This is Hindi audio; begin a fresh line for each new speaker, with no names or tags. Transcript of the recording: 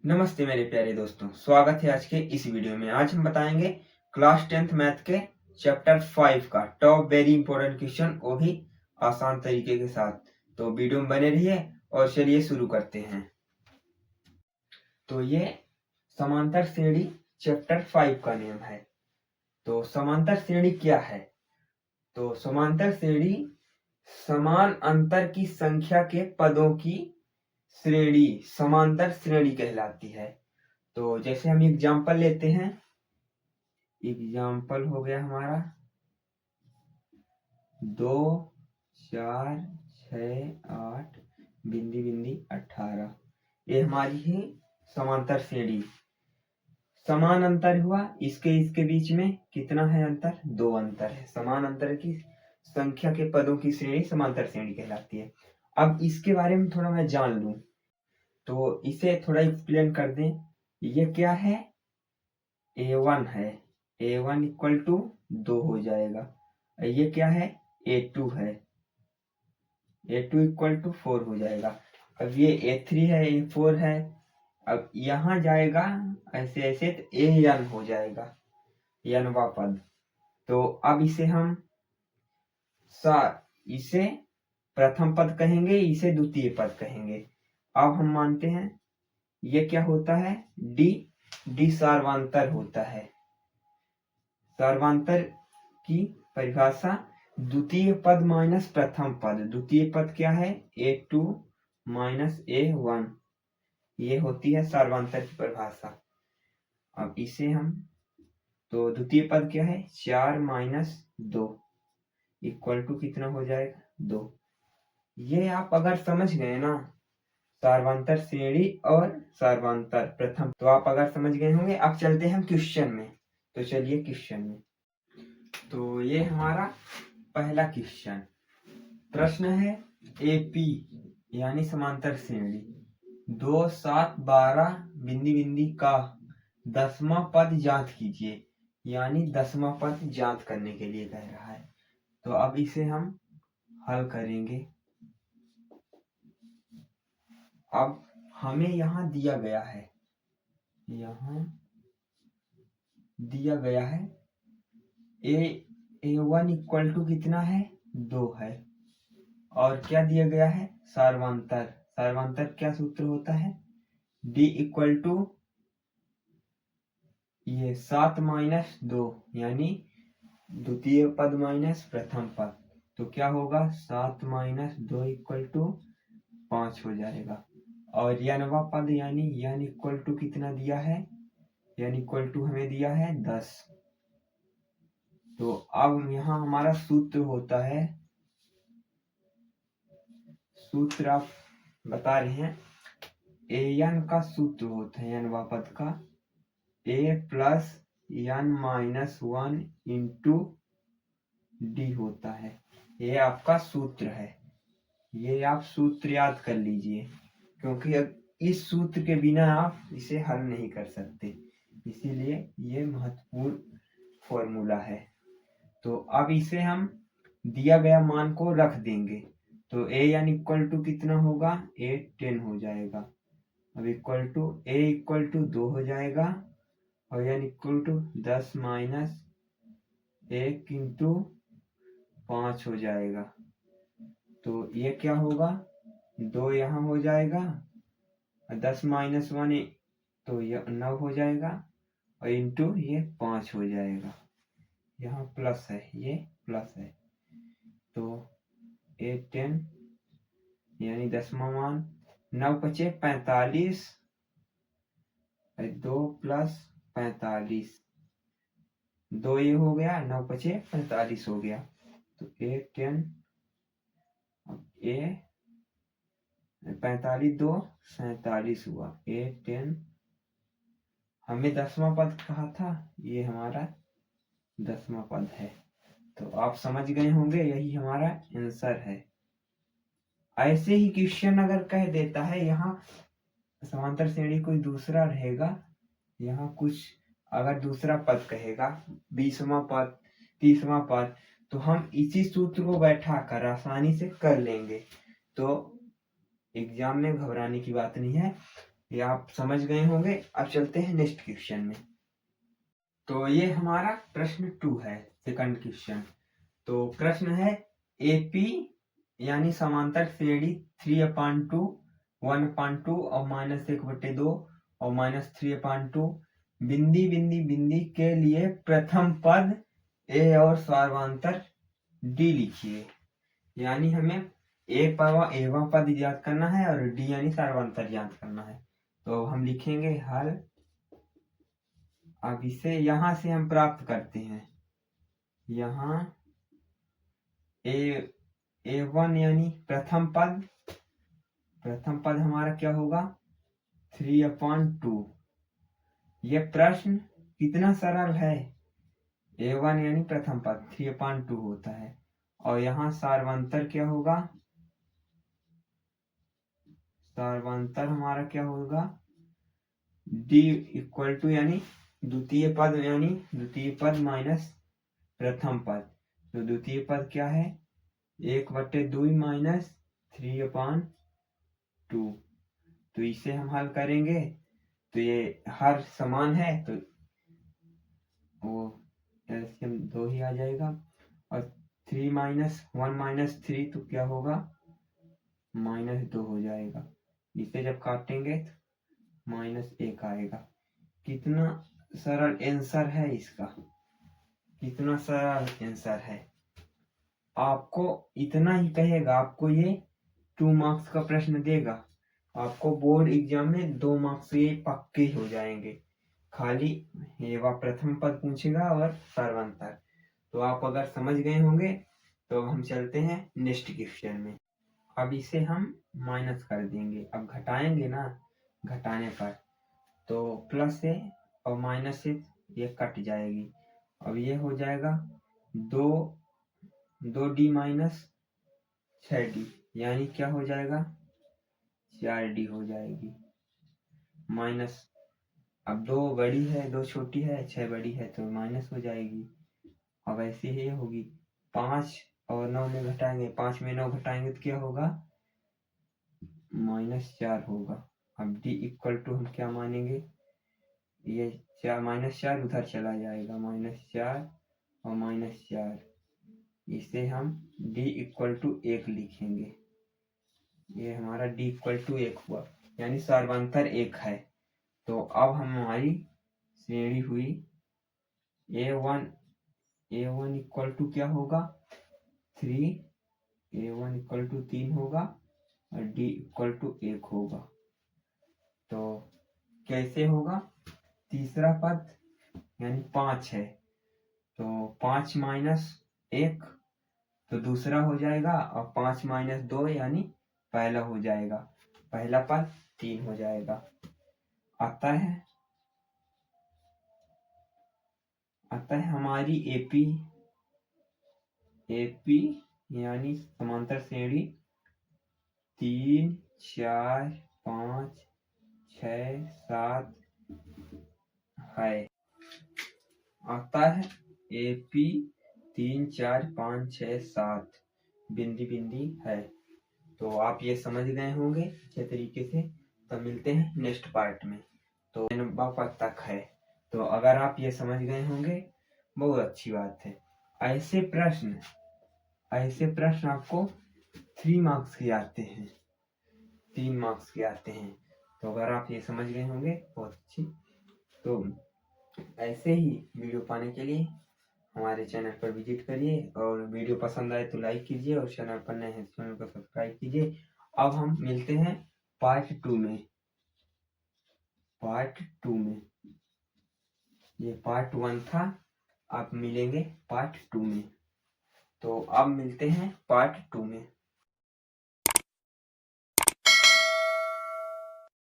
नमस्ते मेरे प्यारे दोस्तों, स्वागत है आज के इस वीडियो में। आज हम बताएंगे क्लास 10th मैथ के चैप्टर 5 का टॉप वेरी इंपॉर्टेंट क्वेश्चन, वो भी आसान तरीके के साथ। तो वीडियो में बने रहिए और चलिए शुरू करते हैं। तो ये समांतर श्रेणी चैप्टर 5 का नियम है। तो समांतर श्रेणी क्या है? तो समांतर श्रेणी समान अंतर की संख्या के पदों की श्रेणी समांतर श्रेणी कहलाती है। तो जैसे हम एग्जाम्पल लेते हैं, एग्जाम्पल हो गया हमारा 2, 4, 6, 8 बिंदी बिंदी 18। ये हमारी ही समांतर श्रेणी। समान अंतर हुआ, इसके बीच में कितना है अंतर? 2 अंतर है। समान अंतर की संख्या के पदों की श्रेणी समांतर श्रेणी कहलाती है। अब इसके बारे में थोड़ा मैं जान लूं तो इसे थोड़ा एक्सप्लेन कर दें। ये क्या है? A1 है। A1 इक्वल टू 2 हो जाएगा। ये क्या है? A2 है। A2 इक्वल टू 4 हो जाएगा। अब ये A3 है, A4 है। अब यहाँ जाएगा ऐसे ऐसे तो AN हो जाएगा, nवा पद। तो अब इसे प्रथम पद कहेंगे, इसे द्वितीय पद कहेंगे। अब हम मानते हैं ये क्या होता है? डी सार्वंतर होता है। सार्वंतर की परिभाषा द्वितीय पद माइनस प्रथम पद। द्वितीय पद क्या है? A2 minus A1। ये होती है सार्वंतर की परिभाषा। अब इसे हम तो द्वितीय पद क्या है? 4 माइनस 2 इक्वल टू कितना हो जाएगा? 2। ये आप अगर समझ गए ना, सार्वंतर श्रेणी और सार्वंतर प्रथम, तो आप अगर समझ गए होंगे। अब चलते हैं हम क्वेश्चन में। तो चलिए क्वेश्चन में। तो ये हमारा पहला क्वेश्चन प्रश्न है AP यानी समांतर श्रेणी 2, 7, 12 बिंदी बिंदी का 10वां पद ज्ञात कीजिए। यानी 10वां पद ज्ञात करने के लिए कह रहा है। तो अब इसे हम हल करेंगे। अब हमें यहाँ दिया गया है, A1 इक्वल टू कितना है? 2 है। और क्या दिया गया है? सार्वंतर। सार्वंतर क्या सूत्र होता है? D इक्वल टू ये 7 माइनस 2 यानी द्वितीय पद माइनस प्रथम पद। तो क्या होगा? 7 माइनस 2 इक्वल टू 5 हो जाएगा। और nवा पद यानी n इक्वल टू कितना दिया है? n इक्वल टू हमें दिया है 10। तो अब यहाँ हमारा सूत्र होता है, सूत्र आप बता रहे हैं, an का सूत्र होता है nवा पद का a plus n minus 1 into D होता है। ये आपका सूत्र है। ये आप सूत्र याद कर लीजिए, क्योंकि अब इस सूत्र के बिना आप इसे हल नहीं कर सकते, इसीलिए ये महत्वपूर्ण फॉर्मूला है। तो अब इसे हम दिया गया मान को रख देंगे। तो an इक्वल टू कितना होगा? 10 हो जाएगा। अब equal to a equal to 2 हो जाएगा और n equal to 10 minus 1 into 5 हो जाएगा। तो ये क्या होगा? 2 यहाँ हो जाएगा और 10 माइनस 1 तो ये 9 हो जाएगा और इंटू ये 5 हो जाएगा। यहाँ प्लस है, ये प्लस है। तो 10 यानी 10वां मान 9 पचे 45, 2 प्लस 45, 2 ये हो गया, 9 पचे 45 हो गया। तो 10 ए 45 2 47 हुआ। 10 हमें 10वां पद कहा था, ये हमारा 10वां पद है। तो आप समझ गए होंगे, यही हमारा आंसर है। ऐसे ही क्वेश्चन अगर कह देता है यहाँ समांतर श्रेणी कोई दूसरा रहेगा, यहाँ कुछ अगर दूसरा पद कहेगा, 20वां पद 30वां पद, तो हम इसी सूत्र को बैठा कर आसानी से कर लेंगे। तो एग्जाम में घबराने की बात नहीं है। ये आप समझ गए होंगे। अब चलते हैं नेक्स्ट क्वेश्चन में। तो ये हमारा प्रश्न 2 है, सेकंड क्वेश्चन। तो प्रश्न है एपी यानी समांतर श्रेणी 3/2, 1/2 और -1/2 और -3/2 बिंदी बिंदी बिंदी के लिए प्रथम पद ए और सार्वधातुक डी लिखिए। यानी हमें एवा पद ज्ञात करना है और डी यानी सार्वधातुक ज्ञात करना है। तो हम लिखेंगे हल। अब इसे यहां से हम प्राप्त करते हैं। यहाँ A1 यानी प्रथम पद हमारा क्या होगा 3/2। यह प्रश्न कितना सरल है। A1 यानी प्रथम पद 3/2 होता है और यहाँ सार्वधातुक क्या होगा, सार्वधातुक हमारा क्या होगा D इक्वल टू यानी द्वितीय पद माइनस प्रथम पद। तो द्वितीय पद क्या है 1/2 माइनस 3/2। तो इसे हम हल करेंगे तो ये हर समान है तो वो एलसीएम 2 ही आ जाएगा। और 3 - 1 - 3 तो क्या होगा -2 हो जाएगा। इसे जब काटेंगे तो -1 आएगा। कितना सरल आंसर है इसका, कितना सरल आंसर है। आपको इतना ही कहेगा, आपको ये 2 मार्क्स का प्रश्न देगा। आपको बोर्ड एग्जाम में 2 मार्क्स ये पक्के हो जाएंगे। खाली ये वह प्रथम पद पूछेगा और सार्वधातुक। तो आप अगर समझ गए होंगे तो हम चलते हैं नेक्स्ट क्वेश्चन में। अब इसे हम माइनस कर देंगे। अब घटाएंगे ना, घटाने पर तो प्लस से और माइनस से ये कट जाएगी। अब ये हो जाएगा 2d माइनस 6d यानी क्या हो जाएगा 4d हो जाएगी। माइनस अब 2 बड़ी है 2 छोटी है 6 बड़ी है तो माइनस हो जाएगी। अब ऐसे ही होगी 5 और 9 में घटाएंगे, 5 में 9 घटाएंगे तो क्या होगा -4 होगा। अब d इक्वल टू हम क्या मानेंगे, ये -4 उधर चला जाएगा, -4 और -4। इसे हम d इक्वल टू 1 लिखेंगे। ये हमारा d इक्वल टू 1 हुआ यानी सार्वधातुक 1 है। तो अब हमारी श्रेणी हुई A1 इक्वल टू क्या होगा 3, A1 इक्वल टू 3 होगा और D इक्वल टू 1 होगा। तो कैसे होगा, तीसरा पद यानी 5 है तो 5 - 1 तो दूसरा हो जाएगा और 5 - 2 यानी पहला हो जाएगा। पहला पद 3 हो जाएगा। आता है हमारी एपी यानी समांतर श्रेणी 3 4 5 6 7 है। आता है एपी 3 4 5 6 7 बिंदी बिंदी है। तो आप ये समझ गए होंगे अच्छे तरीके से। तो मिलते हैं नेक्स्ट पार्ट में। तो वापस तक है। तो अगर आप ये समझ गए होंगे बहुत अच्छी बात है। ऐसे प्रश्न आपको 3 मार्क्स के आते हैं, 3 मार्क्स के आते हैं। तो अगर आप ये समझ गए होंगे बहुत अच्छी। तो ऐसे ही वीडियो पाने के लिए हमारे चैनल पर विजिट करिए और वीडियो पसंद आए तो लाइक कीजिए और चैनल पर नए हैं तो चैनल को सब्सक्राइब कीजिए। अब हम मिलते हैं पार्ट 2 में। ये पार्ट 1 था, आप मिलेंगे पार्ट 2 में। तो अब मिलते हैं पार्ट 2 में।